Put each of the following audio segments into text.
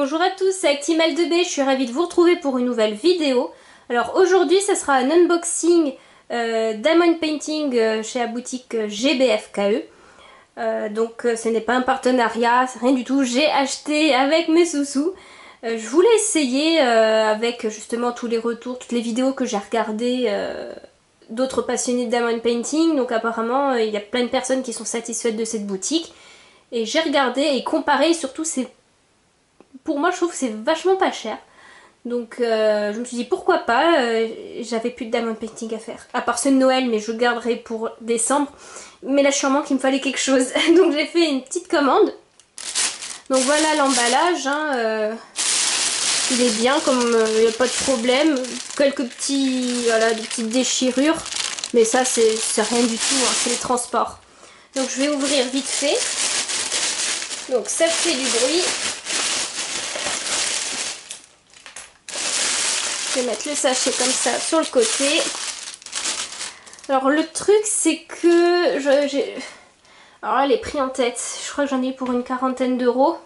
Bonjour à tous, c'est Actimel2B, je suis ravie de vous retrouver pour une nouvelle vidéo. Alors aujourd'hui, ce sera un unboxing Diamond Painting chez la boutique GBFKE. Donc ce n'est pas un partenariat, c'est rien du tout, j'ai acheté avec mes sous-sous. Je voulais essayer avec justement tous les retours, toutes les vidéos que j'ai regardées d'autres passionnés de Diamond Painting. Donc apparemment, il y a plein de personnes qui sont satisfaites de cette boutique. Et j'ai regardé et comparé, surtout c'est... Pour moi, je trouve que c'est vachement pas cher. Donc je me suis dit pourquoi pas, j'avais plus de Diamond Painting à faire. À part ceux de Noël, mais je garderai pour décembre. Mais là, je suis sûrement qu'il me fallait quelque chose. Donc j'ai fait une petite commande. Donc voilà l'emballage. Hein, il est bien, comme il n'y a pas de problème. Quelques petits, voilà, des petites déchirures. Mais ça, c'est rien du tout, hein, c'est le transport. Donc je vais ouvrir vite fait. Donc ça fait du bruit. Je vais mettre le sachet comme ça sur le côté. Alors le truc c'est que alors là les prix en tête, je crois que j'en ai eu pour une quarantaine d'euros.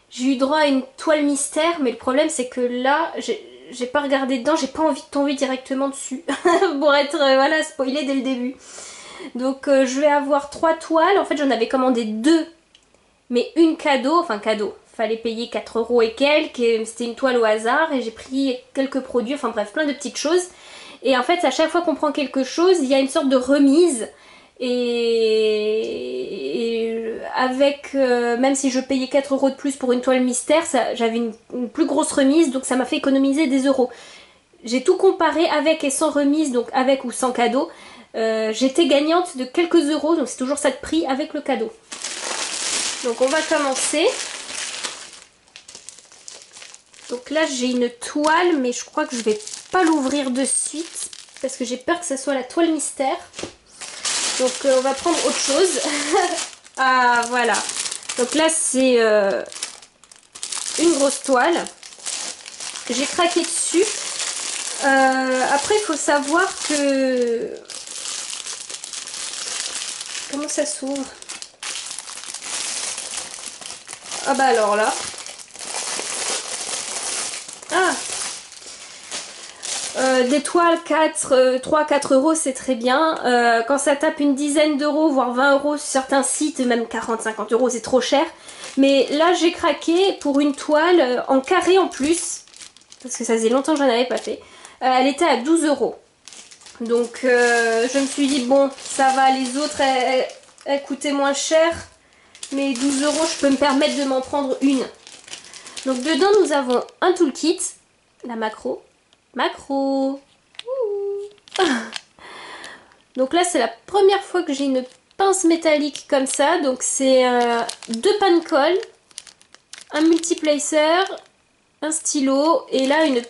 J'ai eu droit à une toile mystère, mais le problème c'est que là j'ai pas regardé dedans, j'ai pas envie de tomber directement dessus pour être voilà, spoilé dès le début. Donc je vais avoir 3 toiles, en fait j'en avais commandé 2, mais une cadeau, enfin cadeau. Fallait payer 4 euros et quelques, et c'était une toile au hasard et j'ai pris quelques produits, enfin bref, plein de petites choses. Et en fait, à chaque fois qu'on prend quelque chose, il y a une sorte de remise. Et avec, même si je payais 4 euros de plus pour une toile mystère, j'avais une plus grosse remise, donc ça m'a fait économiser des euros. J'ai tout comparé avec et sans remise, donc avec ou sans cadeau. J'étais gagnante de quelques euros, donc c'est toujours ça de prix avec le cadeau. Donc on va commencer. Donc là j'ai une toile, mais je crois que je vais pas l'ouvrir de suite parce que j'ai peur que ça soit la toile mystère. Donc on va prendre autre chose. Ah voilà. Donc là c'est une grosse toile. J'ai craqué dessus. Après il faut savoir que... Comment ça s'ouvre? Ah bah alors là... des toiles 3-4 euros c'est très bien. Quand ça tape une dizaine d'euros voire 20 euros sur certains sites, même 40-50 euros c'est trop cher. Mais là j'ai craqué pour une toile en carré en plus, parce que ça faisait longtemps que j'en avais pas fait. Elle était à 12 euros. Donc je me suis dit bon ça va, les autres elles coûtaient moins cher, mais 12 euros je peux me permettre de m'en prendre une. Donc dedans nous avons un toolkit, la macro. Donc là c'est la première fois que j'ai une pince métallique comme ça. Donc c'est 2 panne-colle, un multiplacer, un stylo et là une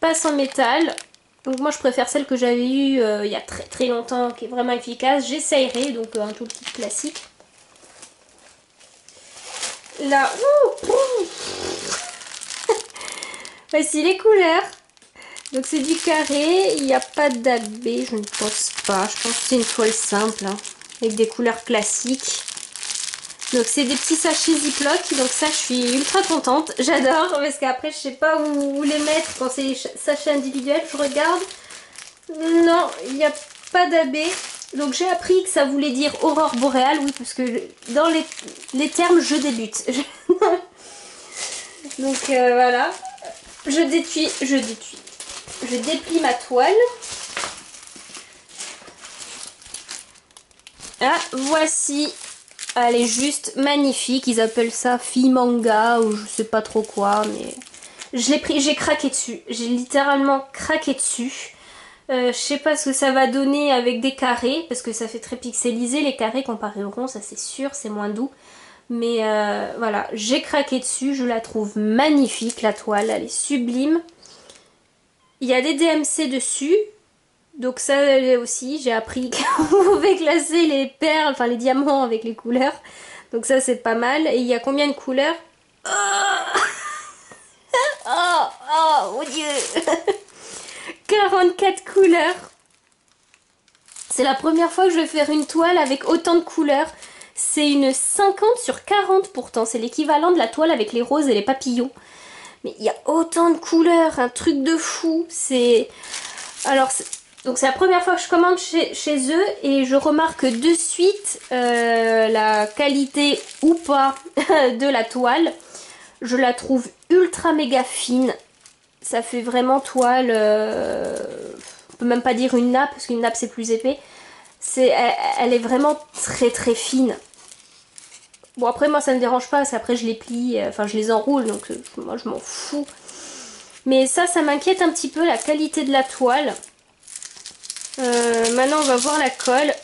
pince en métal. Donc moi je préfère celle que j'avais eue il y a très longtemps, qui est vraiment efficace. J'essayerai, donc un toolkit classique. Là, voici les couleurs. Donc c'est du carré, il n'y a pas d'AB, je ne pense pas. Je pense que c'est une toile simple, hein, avec des couleurs classiques. Donc c'est des petits sachets Ziploc, donc ça je suis ultra contente. J'adore, parce qu'après je sais pas où les mettre quand c'est les sachets individuels. Je regarde. Non, il n'y a pas d'AB. Donc j'ai appris que ça voulait dire aurore boréale, oui, parce que dans les termes je débute. Donc voilà. Je déplie ma toile. Ah, voici. Elle est juste magnifique. Ils appellent ça fille manga ou je sais pas trop quoi, mais j'ai craqué dessus. J'ai littéralement craqué dessus. Je sais pas ce que ça va donner avec des carrés, parce que ça fait très pixelisé les carrés comparé au rond, ça c'est sûr, c'est moins doux. Mais voilà, j'ai craqué dessus, je la trouve magnifique la toile, elle est sublime. Il y a des DMC dessus, donc ça aussi j'ai appris qu'on pouvait classer les perles, enfin les diamants avec les couleurs. Donc ça c'est pas mal. Et il y a combien de couleurs? Oh mon dieu 44 couleurs. C'est la première fois que je vais faire une toile avec autant de couleurs. C'est une 50 sur 40 pourtant, c'est l'équivalent de la toile avec les roses et les papillons. Mais il y a autant de couleurs, un truc de fou. Alors, donc c'est la première fois que je commande chez eux et je remarque de suite la qualité ou pas de la toile. Je la trouve ultra méga fine. Ça fait vraiment toile, on peut même pas dire une nappe parce qu'une nappe c'est plus épais. Elle est vraiment très très fine. Bon après moi ça me dérange pas, après je les plie, enfin je les enroule donc moi je m'en fous. Mais ça m'inquiète un petit peu la qualité de la toile. Maintenant on va voir la colle.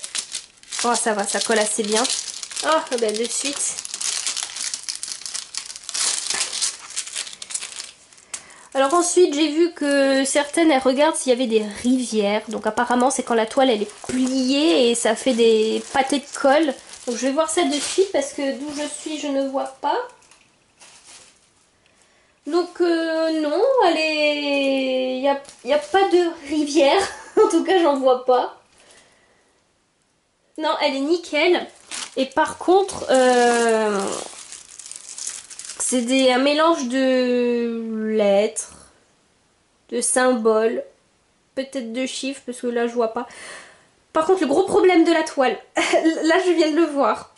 Oh ça va, ça colle assez bien. Oh ben de suite. Alors ensuite j'ai vu que certaines elles regardent s'il y avait des rivières. Donc apparemment c'est quand la toile elle est pliée et ça fait des pâtés de colle. Donc je vais voir ça de suite parce que d'où je suis je ne vois pas. Donc non, il n'y a pas de rivière. En tout cas j'en vois pas. Non, elle est nickel. Et par contre, c'est un mélange de lettres, de symboles, peut-être de chiffres, parce que là je vois pas. Par contre, le gros problème de la toile, là je viens de le voir,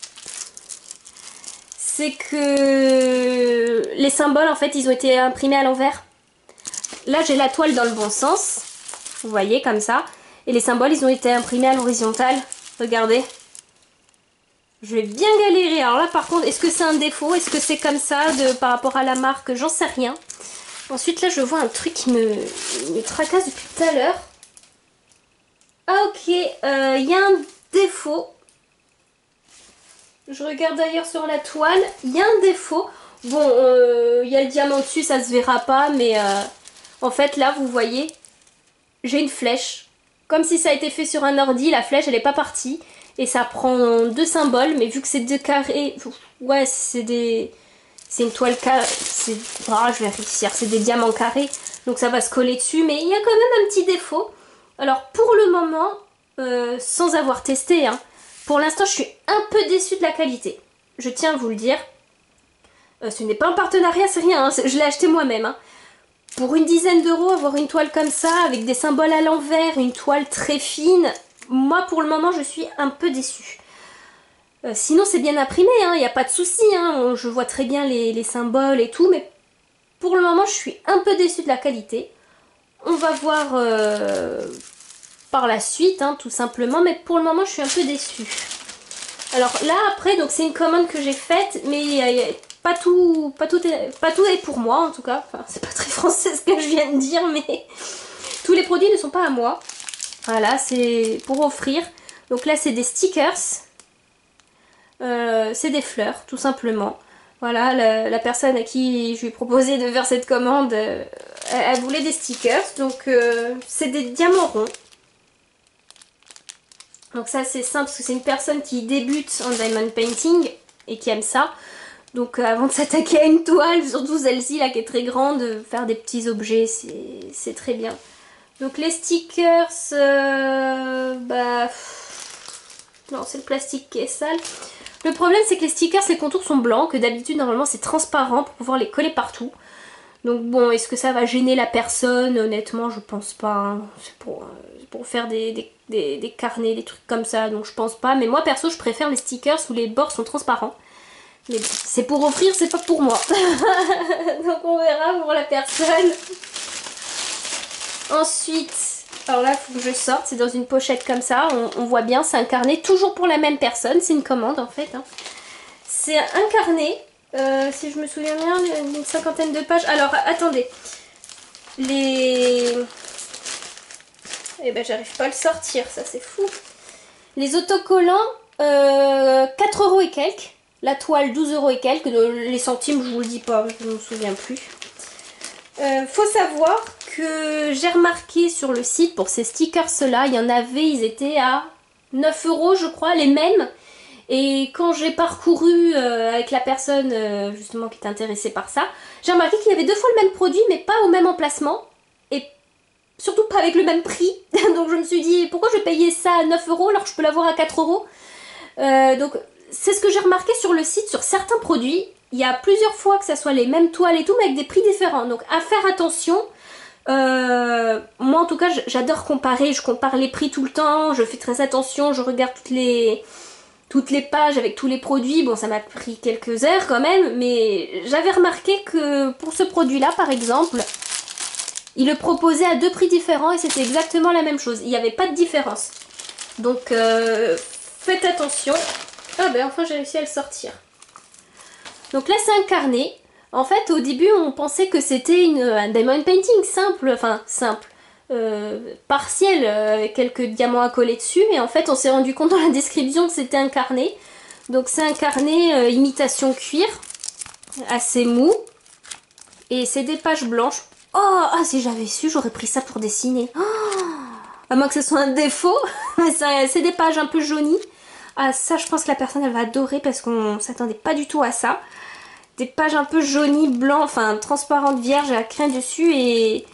c'est que les symboles en fait ils ont été imprimés à l'envers. Là j'ai la toile dans le bon sens, vous voyez comme ça, et les symboles ils ont été imprimés à l'horizontale, regardez. Je vais bien galérer. Alors là par contre, est-ce que c'est un défaut? Est-ce que c'est comme ça par rapport à la marque? J'en sais rien. Ensuite là je vois un truc qui me tracasse depuis tout à l'heure. Ah ok, il y a un défaut. Je regarde d'ailleurs sur la toile, il y a un défaut. Bon, il y a le diamant dessus, ça se verra pas, mais en fait là vous voyez, j'ai une flèche. Comme si ça a été fait sur un ordi, la flèche elle est pas partie. Et ça prend deux symboles, mais vu que c'est deux carrés, ouais c'est une toile carrée, je vais réussir, c'est des diamants carrés, donc ça va se coller dessus, mais il y a quand même un petit défaut. Alors pour le moment, sans avoir testé, hein, pour l'instant je suis un peu déçue de la qualité, je tiens à vous le dire. Ce n'est pas un partenariat, c'est rien, hein, je l'ai acheté moi-même. Hein. Pour une dizaine d'euros, avoir une toile comme ça, avec des symboles à l'envers, une toile très fine... Moi, pour le moment, je suis un peu déçue. Sinon, c'est bien imprimé, il n'y a pas de souci. Hein, je vois très bien les symboles et tout, mais pour le moment, je suis un peu déçue de la qualité. On va voir par la suite, hein, tout simplement, mais pour le moment, je suis un peu déçue. Alors là, après, donc c'est une commande que j'ai faite, mais pas tout est pour moi, en tout cas. Enfin, c'est pas très français ce que je viens de dire, mais tous les produits ne sont pas à moi. Voilà, c'est pour offrir. Donc là, c'est des stickers. C'est des fleurs, tout simplement. Voilà, la personne à qui je lui ai proposé de faire cette commande, elle voulait des stickers. Donc, c'est des diamants ronds. Donc ça, c'est simple, parce que c'est une personne qui débute en diamond painting et qui aime ça. Donc, avant de s'attaquer à une toile, surtout celle-ci, là, qui est très grande, faire des petits objets, c'est très bien. Donc les stickers, non c'est le plastique qui est sale. Le problème c'est que les stickers, les contours sont blancs, que d'habitude normalement c'est transparent pour pouvoir les coller partout. Donc bon, est-ce que ça va gêner la personne? Honnêtement je pense pas, hein. C'est pour faire des carnets, des trucs comme ça, donc je pense pas. Mais moi perso je préfère les stickers où les bords sont transparents. Mais c'est pour offrir, c'est pas pour moi. Donc on verra pour la personne. Ensuite, alors là, il faut que je sorte, c'est dans une pochette comme ça, on voit bien, c'est un carnet, toujours pour la même personne, c'est une commande en fait. Hein. C'est un carnet, si je me souviens bien, une cinquantaine de pages. Alors, attendez, Eh ben, j'arrive pas à le sortir, ça c'est fou. Les autocollants, 4 € et quelques, la toile 12 € et quelques, les centimes, je vous le dis pas, je ne me souviens plus. Faut savoir que j'ai remarqué sur le site pour ces stickers là, il y en avait, ils étaient à 9 € je crois, les mêmes. Et quand j'ai parcouru avec la personne justement qui était intéressée par ça, j'ai remarqué qu'il y avait deux fois le même produit mais pas au même emplacement. Et surtout pas avec le même prix. Donc je me suis dit pourquoi je vais payer ça à 9 € alors que je peux l'avoir à 4 €. Donc c'est ce que j'ai remarqué sur le site, sur certains produits. Il y a plusieurs fois que ça soit les mêmes toiles et tout, mais avec des prix différents. Donc à faire attention. Moi en tout cas j'adore comparer, je compare les prix tout le temps, je fais très attention, je regarde toutes les pages avec tous les produits. Bon, ça m'a pris quelques heures quand même, mais j'avais remarqué que pour ce produit-là, par exemple, il le proposait à deux prix différents et c'était exactement la même chose. Il n'y avait pas de différence. Donc, faites attention. Ah ben, enfin, j'ai réussi à le sortir. Donc là, c'est un carnet. En fait, au début, on pensait que c'était un diamond painting simple, enfin, simple. Partiel, avec quelques diamants à coller dessus, mais en fait on s'est rendu compte dans la description que c'était un carnet. Donc c'est un carnet imitation cuir, assez mou, et c'est des pages blanches. Oh, ah, si j'avais su, j'aurais pris ça pour dessiner. Oh, à moins que ce soit un défaut, mais c'est des pages un peu jaunies. Ah, ça, je pense que la personne elle va adorer parce qu'on s'attendait pas du tout à ça. Des pages un peu jaunies, blanc, enfin transparentes, vierges, à la craie dessus, et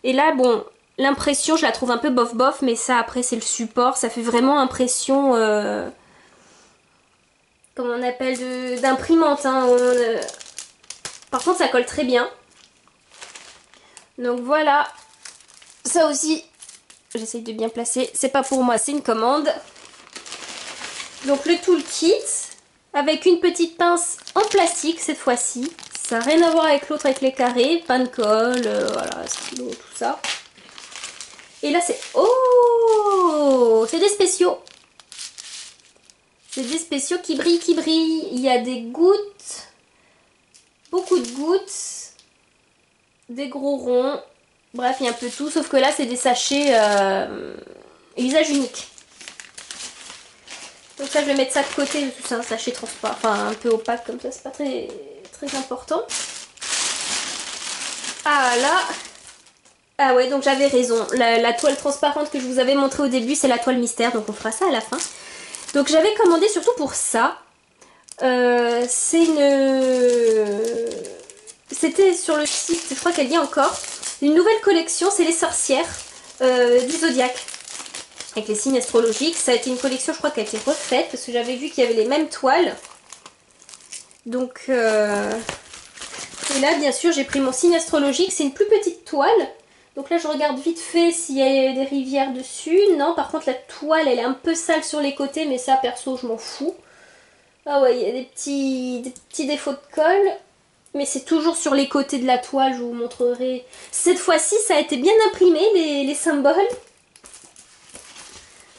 là, bon. L'impression, je la trouve un peu bof bof, mais ça après c'est le support, ça fait vraiment impression, comment on appelle, d'imprimante. Hein, Par contre ça colle très bien. Donc voilà, ça aussi, j'essaye de bien placer, c'est pas pour moi, c'est une commande. Donc le toolkit, avec une petite pince en plastique cette fois-ci, ça n'a rien à voir avec l'autre avec les carrés, pas de colle, voilà, stylo, tout ça. Et là c'est... Oh, c'est des spéciaux. C'est des spéciaux qui brillent, qui brillent. Il y a des gouttes. Beaucoup de gouttes. Des gros ronds. Bref, il y a un peu tout. Sauf que là, c'est des sachets usage unique. Donc ça, je vais mettre ça de côté. C'est un sachet transparent. Enfin, un peu opaque comme ça. C'est pas très, très important. Ah là... Ah ouais, donc j'avais raison. La toile transparente que je vous avais montrée au début, c'est la toile mystère, donc on fera ça à la fin. Donc j'avais commandé surtout pour ça. C'est C'était sur le site, je crois qu'elle y est encore. Une nouvelle collection, c'est les sorcières du zodiaque. Avec les signes astrologiques. Ça a été une collection, je crois, qui a été refaite, parce que j'avais vu qu'il y avait les mêmes toiles. Donc... Et là, bien sûr, j'ai pris mon signe astrologique. C'est une plus petite toile. Donc là je regarde vite fait s'il y a des rivières dessus. Non, par contre la toile elle est un peu sale sur les côtés, mais ça perso je m'en fous. Ah ouais, il y a des petits défauts de colle. Mais c'est toujours sur les côtés de la toile, je vous montrerai. Cette fois-ci ça a été bien imprimé les symboles.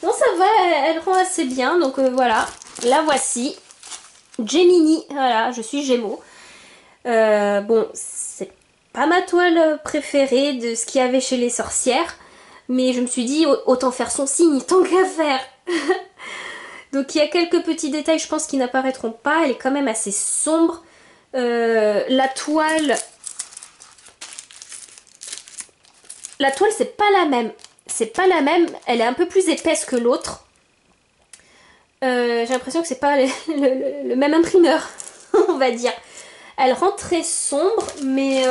Non ça va, elle rend assez bien. Donc voilà, la voici. Gemini, voilà, je suis Gémeaux. Bon, c'est pas ma toile préférée de ce qu'il y avait chez les sorcières, mais je me suis dit autant faire son signe, tant qu'à faire. Donc il y a quelques petits détails, je pense, qui n'apparaîtront pas. Elle est quand même assez sombre. La toile c'est pas la même. C'est pas la même, elle est un peu plus épaisse que l'autre. J'ai l'impression que c'est pas le même imprimeur, on va dire. Elle rend très sombre, mais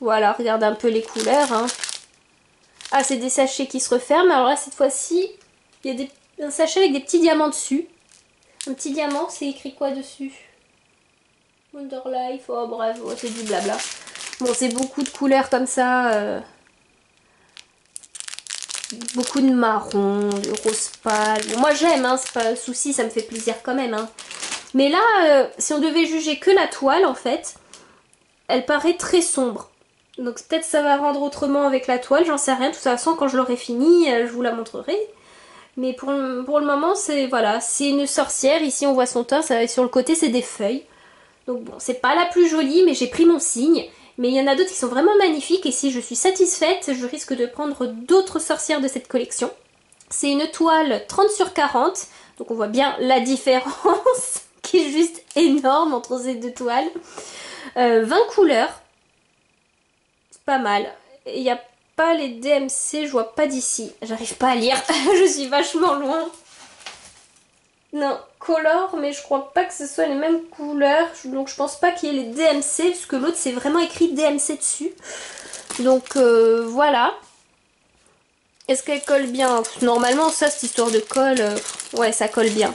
voilà, regardez un peu les couleurs. Hein. Ah, c'est des sachets qui se referment. Alors là, cette fois-ci, il y a un sachet avec des petits diamants dessus. Un petit diamant, c'est écrit quoi dessus? Wonder Life, oh bref, oh, c'est du blabla. Bon, c'est beaucoup de couleurs comme ça. Beaucoup de marron, de rose pâle. Bon, moi j'aime, hein, c'est pas un souci, ça me fait plaisir quand même. Hein. Mais là, si on devait juger que la toile, en fait, elle paraît très sombre. Donc peut-être ça va rendre autrement avec la toile, j'en sais rien. De toute façon, quand je l'aurai fini, je vous la montrerai. Mais pour le moment, c'est voilà, c'est une sorcière. Ici, on voit son teint, sur le côté, c'est des feuilles. Donc bon, c'est pas la plus jolie, mais j'ai pris mon signe. Mais il y en a d'autres qui sont vraiment magnifiques. Et si je suis satisfaite, je risque de prendre d'autres sorcières de cette collection. C'est une toile 30 sur 40. Donc on voit bien la différence qui est juste énorme entre ces deux toiles. 20 couleurs. C'est pas mal. Il n'y a pas les DMC, je vois pas d'ici. J'arrive pas à lire. Je suis vachement loin. Non, color, mais je crois pas que ce soit les mêmes couleurs. Donc je pense pas qu'il y ait les DMC, parce que l'autre c'est vraiment écrit DMC dessus. Donc voilà. Est-ce qu'elle colle bien? Normalement ça, cette histoire de colle, ouais ça colle bien.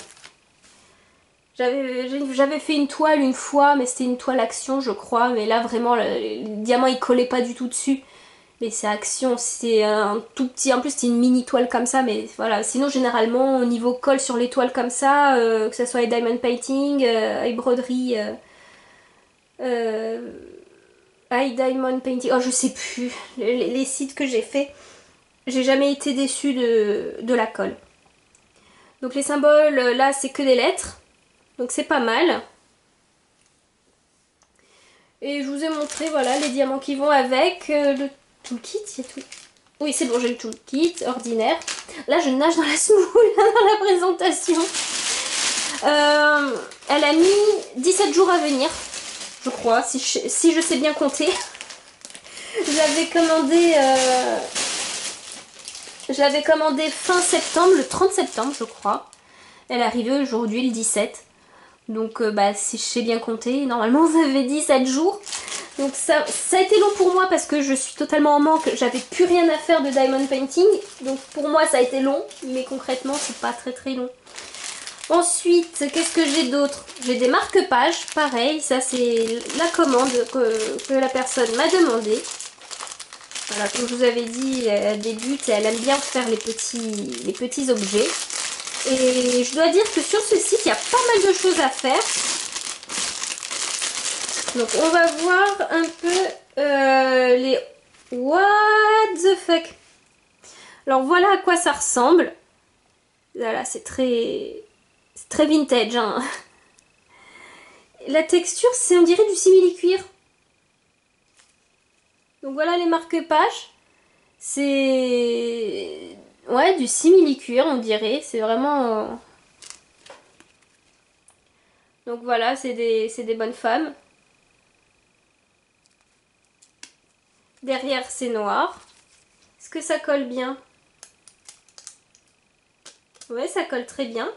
J'avais fait une toile une fois, mais c'était une toile action, je crois. Mais là, vraiment, le diamant, il collait pas du tout dessus. Mais c'est action, c'est un tout petit... En plus, c'est une mini toile comme ça, mais voilà. Sinon, généralement, au niveau colle sur les toiles comme ça, que ce soit les diamond painting, les broderies... high diamond painting... Oh, je sais plus. Les sites que j'ai fait, j'ai jamais été déçue de la colle. Donc les symboles, là, c'est que des lettres. Donc c'est pas mal. Et je vous ai montré, voilà, les diamants qui vont avec. Le toolkit, il y a tout. Oui, c'est bon, j'ai le toolkit ordinaire. Là, je nage dans la semoule, dans la présentation. Elle a mis 17 jours à venir, je crois, si je sais bien compter. Je l'avais commandé fin septembre, le 30 septembre, je crois. Elle est arrivée aujourd'hui, le 17. Donc, si je sais bien compter, normalement, ça fait 17 jours. Donc, ça a été long pour moi parce que je suis totalement en manque. J'avais plus rien à faire de diamond painting. Donc, pour moi, ça a été long. Mais concrètement, c'est pas très très long. Ensuite, qu'est-ce que j'ai d'autre? J'ai des marque-pages. Pareil, ça, c'est la commande que la personne m'a demandé. Voilà, comme je vous avais dit, elle débute et elle aime bien faire les petits objets. Et je dois dire que sur ce site, il y a pas mal de choses à faire. Donc on va voir un peu les... What the fuck? Alors voilà à quoi ça ressemble. Voilà, c'est très vintage. Hein. La texture, c'est on dirait du simili-cuir. Donc voilà les marque-pages. C'est... Ouais, du simili-cuir, on dirait. C'est vraiment... Donc voilà, c'est des bonnes femmes. Derrière, c'est noir. Est-ce que ça colle bien? Ouais, ça colle très bien.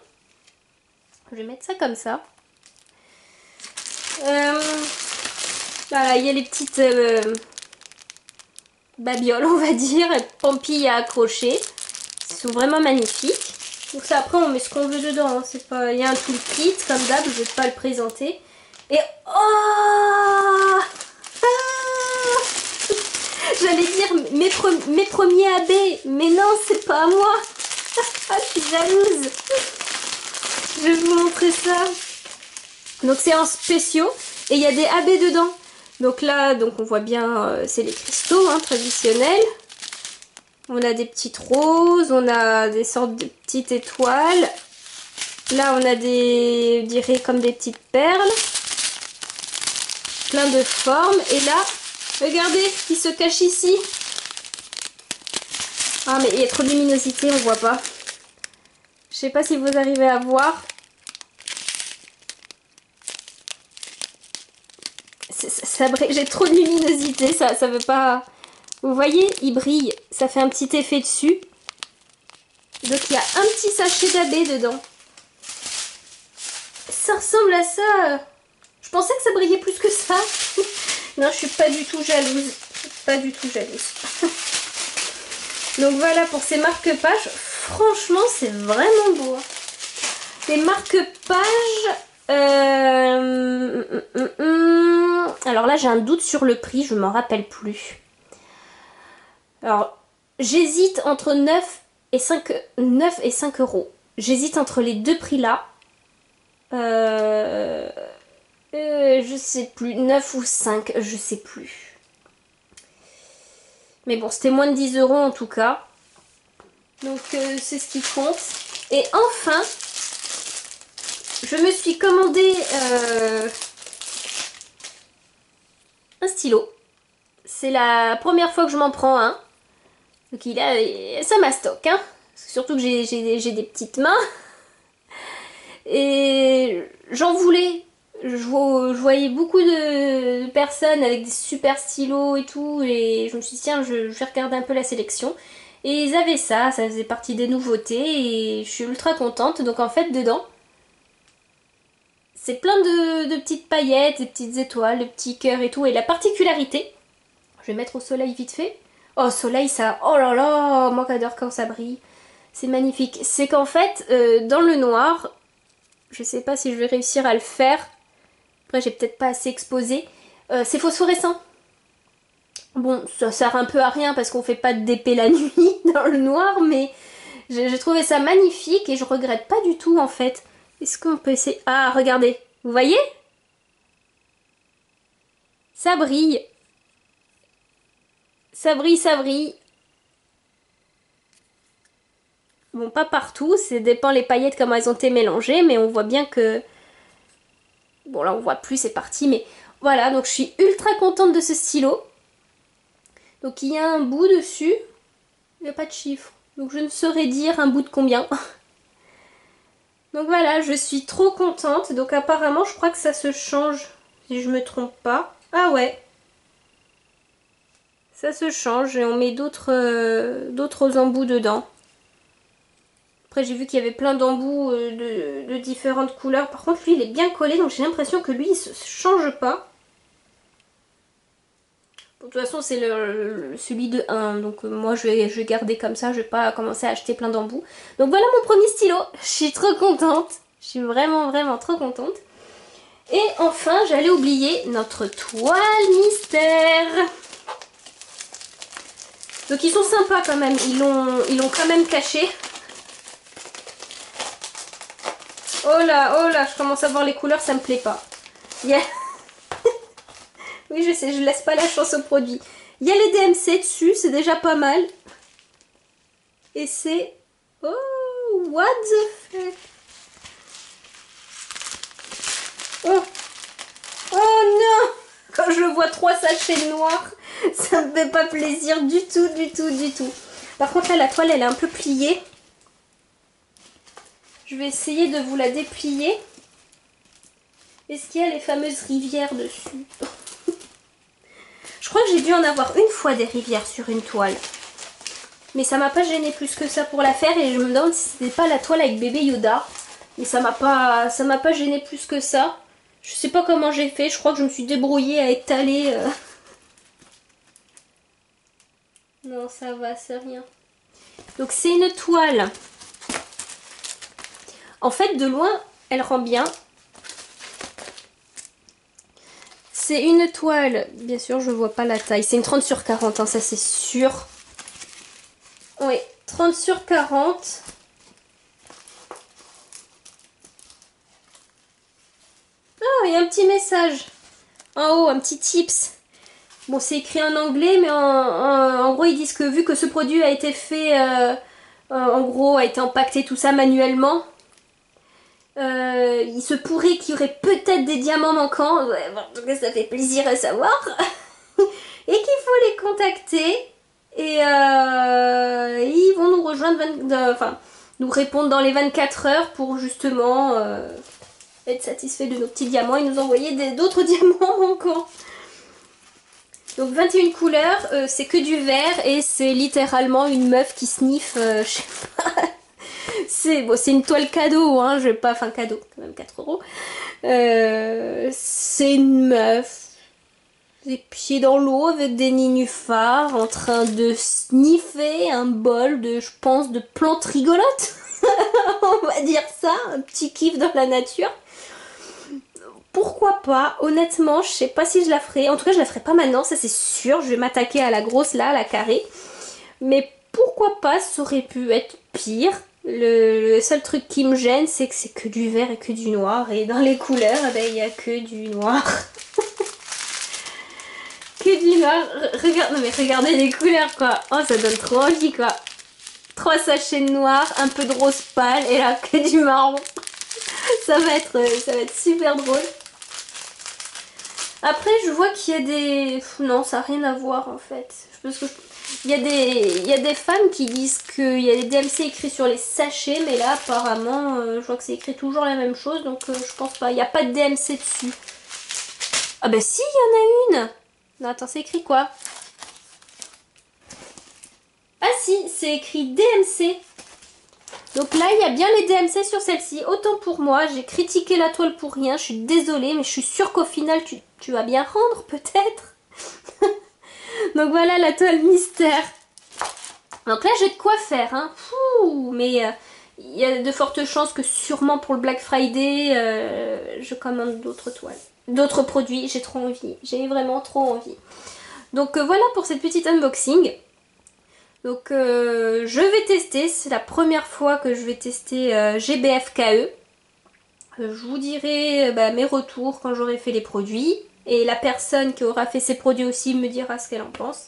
Je vais mettre ça comme ça. Voilà, il y a les petites babioles, on va dire, pampilles à accrocher. Ils sont vraiment magnifiques. Donc ça, après, on met ce qu'on veut dedans. Hein. C'est pas... Il y a un toolkit, comme d'hab, je vais pas le présenter. Et... Oh j'allais dire mes premiers AB, mais non, c'est pas à moi. Ah, je suis jalouse. Je vais vous montrer ça. Donc c'est en spéciaux et il y a des AB dedans. Donc là, on voit bien, c'est les cristaux hein, traditionnels. On a des petites roses, on a des sortes de petites étoiles. Là, on a des, je dirais, comme des petites perles. Plein de formes. Et là, regardez ce qui se cache ici. Ah, mais il y a trop de luminosité, on voit pas. Je sais pas si vous arrivez à voir. J'ai trop de luminosité, ça veut pas... Vous voyez, il brille, ça fait un petit effet dessus. Donc il y a un petit sachet d'AB dedans. Ça ressemble à ça. Je pensais que ça brillait plus que ça. Non, je suis pas du tout jalouse. Pas du tout jalouse. Donc voilà pour ces marque-pages. Franchement, c'est vraiment beau. Les marque-pages... Alors là, j'ai un doute sur le prix, je m'en rappelle plus. Alors, j'hésite entre 9 et 5 euros. J'hésite entre les deux prix là. Je sais plus, 9 ou 5, je sais plus. Mais bon, c'était moins de 10 euros en tout cas. Donc c'est ce qui compte. Et enfin, je me suis commandé un stylo. C'est la première fois que je m'en prends un. Donc ça mastoc, hein. Surtout que j'ai des petites mains. Et j'en voulais. Je voyais beaucoup de personnes avec des super stylos et tout. Et je me suis dit, tiens, je vais regarder un peu la sélection. Et ils avaient ça faisait partie des nouveautés. Et je suis ultra contente. Donc en fait, dedans, c'est plein de petites paillettes, des petites étoiles, de petits cœurs et tout. Et la particularité, je vais mettre au soleil vite fait. Oh, soleil, ça... Oh là là, moi j'adore quand ça brille. C'est magnifique. C'est qu'en fait, dans le noir, Je sais pas si je vais réussir à le faire. Après, j'ai peut-être pas assez exposé. C'est phosphorescent. Bon, ça sert un peu à rien parce qu'on fait pas d'épée la nuit dans le noir, mais j'ai trouvé ça magnifique et je regrette pas du tout en fait. Est-ce qu'on peut essayer... Ah, regardez. Vous voyez? Ça brille. Ça brille, ça brille. Bon, pas partout, ça dépend les paillettes comment elles ont été mélangées, mais on voit bien que... Bon, là on voit plus, c'est parti, mais voilà, donc je suis ultra contente de ce stylo. Donc il y a un bout dessus, il n'y a pas de chiffre, donc je ne saurais dire un bout de combien. Donc voilà, je suis trop contente, donc apparemment je crois que ça se change, si je me trompe pas. Ah ouais, ça se change et on met d'autres embouts dedans. Après j'ai vu qu'il y avait plein d'embouts de différentes couleurs. Par contre lui il est bien collé donc j'ai l'impression que lui il se change pas. De toute façon c'est celui de 1 donc moi je vais garder comme ça. Je vais pas commencer à acheter plein d'embouts. Donc voilà mon premier stylo. Je suis trop contente. Je suis vraiment trop contente. Et enfin j'allais oublier notre toile mystère. Donc ils sont sympas quand même. Ils l'ont quand même caché. Oh là, je commence à voir les couleurs, ça me plaît pas. Yeah. Oui, je sais, je laisse pas la chance au produit. Il y a les DMC dessus, c'est déjà pas mal. Et c'est... Oh, what the fuck. Oh. Oh non. Quand je vois 3 sachets noirs, ça me fait pas plaisir du tout. Par contre là, la toile, elle est un peu pliée. Je vais essayer de vous la déplier. Est-ce qu'il y a les fameuses rivières dessus? Je crois que j'ai dû en avoir une fois des rivières sur une toile. Mais ça m'a pas gêné plus que ça pour la faire. Et je me demande si c'était pas la toile avec bébé Yoda. Mais ça m'a pas gêné plus que ça. Je sais pas comment j'ai fait. Je crois que je me suis débrouillée à étaler. Non, ça va, c'est rien. Donc c'est une toile. En fait, de loin, elle rend bien. C'est une toile, bien sûr, je vois pas la taille. C'est une 30 sur 40, hein, ça c'est sûr. Oui, 30 sur 40. Ah, il y a un petit message. En haut, un petit tips. Bon, c'est écrit en anglais, mais en gros, ils disent que vu que ce produit a été fait, en gros, a été empaqueté tout ça manuellement, il se pourrait qu'il y aurait peut-être des diamants manquants. Ouais, bon, en tout cas, ça fait plaisir à savoir. Et qu'il faut les contacter. Et ils vont nous rejoindre, enfin, nous répondre dans les 24 heures pour justement être satisfaits de nos petits diamants et nous envoyer d'autres diamants manquants. Donc 21 couleurs, c'est que du vert et c'est littéralement une meuf qui sniffe, je sais pas. C'est bon, c'est une toile cadeau, hein, je vais pas, enfin cadeau, quand même 4 euros. C'est une meuf, les pieds dans l'eau avec des nénuphars, en train de sniffer un bol de, je pense, de plantes rigolotes. On va dire ça, un petit kiff dans la nature. Pourquoi pas, honnêtement, je sais pas si je la ferai. En tout cas, je la ferai pas maintenant, ça c'est sûr. Je vais m'attaquer à la grosse là, à la carrée. Mais pourquoi pas, ça aurait pu être pire. Le seul truc qui me gêne, c'est que c'est que du vert et que du noir. Et dans les couleurs, eh ben, il n'y a que du noir. Que du noir. Regarde, non mais regardez les couleurs quoi. Oh, ça donne trop envie quoi. 3 sachets de noir, un peu de rose pâle et là que du marron. Ça va être super drôle. Après, je vois qu'il y a des... Non, ça n'a rien à voir en fait. Parce que il y a des femmes qui disent qu'il y a des DMC écrits sur les sachets, mais là apparemment, je vois que c'est écrit toujours la même chose, donc je pense pas. Il n'y a pas de DMC dessus. Ah bah si, il y en a une. Non, attends, c'est écrit quoi? Ah si, c'est écrit DMC. Donc là, il y a bien les DMC sur celle-ci. Autant pour moi, j'ai critiqué la toile pour rien. Je suis désolée, mais je suis sûre qu'au final, tu vas bien rendre, peut-être. Donc voilà la toile mystère. Donc là, j'ai de quoi faire. Hein. Fouh, mais il y a de fortes chances que sûrement pour le Black Friday, je commande d'autres toiles. D'autres produits, j'ai trop envie. J'ai vraiment trop envie. Donc voilà pour cette petite unboxing. Donc je vais tester, c'est la première fois que je vais tester GBF KE. Je vous dirai mes retours quand j'aurai fait les produits. Et la personne qui aura fait ces produits aussi me dira ce qu'elle en pense.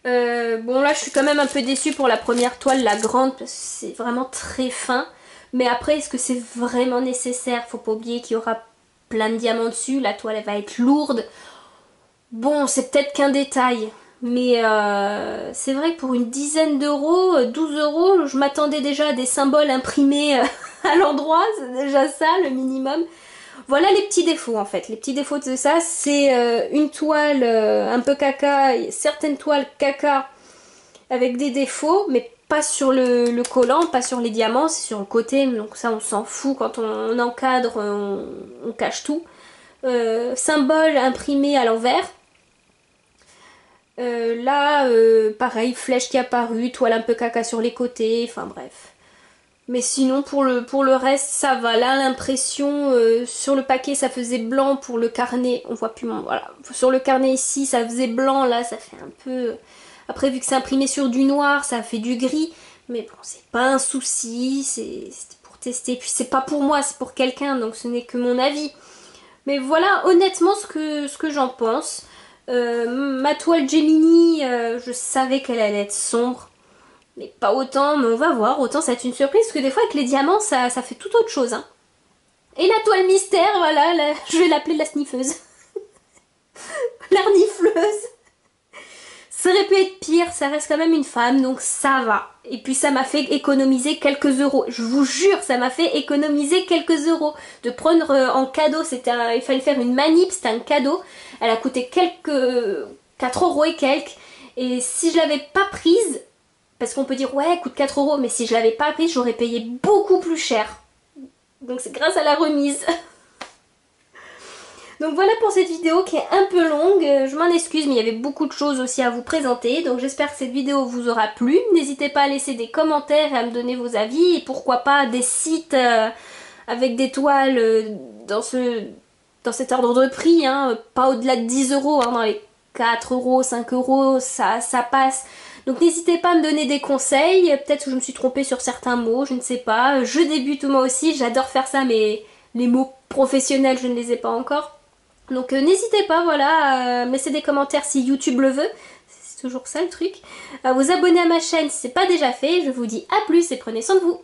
Bon là je suis quand même un peu déçue pour la première toile, la grande, parce que c'est vraiment très fin. Mais après, est-ce que c'est vraiment nécessaire? Faut pas oublier qu'il y aura plein de diamants dessus, la toile elle va être lourde. Bon, c'est peut-être qu'un détail, mais c'est vrai que pour une dizaine d'euros, 12 euros, je m'attendais déjà à des symboles imprimés à l'endroit, c'est déjà ça le minimum. Voilà les petits défauts en fait. Les petits défauts de ça, c'est une toile un peu caca, certaines toiles caca avec des défauts, mais pas sur le collant, pas sur les diamants, c'est sur le côté, donc ça on s'en fout, quand on encadre, on cache tout. Symbole imprimé à l'envers. Là, pareil, flèche qui est apparue, toile un peu caca sur les côtés, enfin bref. Mais sinon, pour le reste, ça va. Là, l'impression, sur le paquet, ça faisait blanc. Pour le carnet, on voit plus mon... Voilà. Sur le carnet ici, ça faisait blanc. Là, ça fait un peu... Après, vu que c'est imprimé sur du noir, ça fait du gris. Mais bon, c'est pas un souci. C'était pour tester. Puis c'est pas pour moi, c'est pour quelqu'un. Donc ce n'est que mon avis. Mais voilà, honnêtement, ce que j'en pense. Ma toile Gemini, je savais qu'elle allait être sombre. Mais pas autant, mais on va voir. Autant ça va être une surprise, parce que des fois avec les diamants, ça fait tout autre chose. Hein. Et la toile mystère, voilà, je vais l'appeler la sniffeuse. La renifleuse. Ça aurait pu être pire, ça reste quand même une femme, donc ça va. Et puis ça m'a fait économiser quelques euros. Je vous jure, ça m'a fait économiser quelques euros. De prendre en cadeau, il fallait faire une manip, c'était un cadeau. Elle a coûté 4 euros et quelques. Et si je l'avais pas prise, parce qu'on peut dire ouais, elle coûte 4 euros, mais si je l'avais pas prise, j'aurais payé beaucoup plus cher. Donc c'est grâce à la remise. Donc voilà pour cette vidéo qui est un peu longue, je m'en excuse mais il y avait beaucoup de choses aussi à vous présenter, donc j'espère que cette vidéo vous aura plu. N'hésitez pas à laisser des commentaires et à me donner vos avis, et pourquoi pas des sites avec des toiles dans cet ordre de prix, hein, pas au-delà de 10 euros, hein, dans les 4 euros, 5 euros, ça passe. Donc n'hésitez pas à me donner des conseils, peut-être que je me suis trompée sur certains mots, je ne sais pas. Je débute moi aussi, j'adore faire ça, mais les mots professionnels je ne les ai pas encore. Donc n'hésitez pas, voilà, à me laisser des commentaires si YouTube le veut, c'est toujours ça le truc. À vous abonner à ma chaîne si ce n'est pas déjà fait, je vous dis à plus et prenez soin de vous.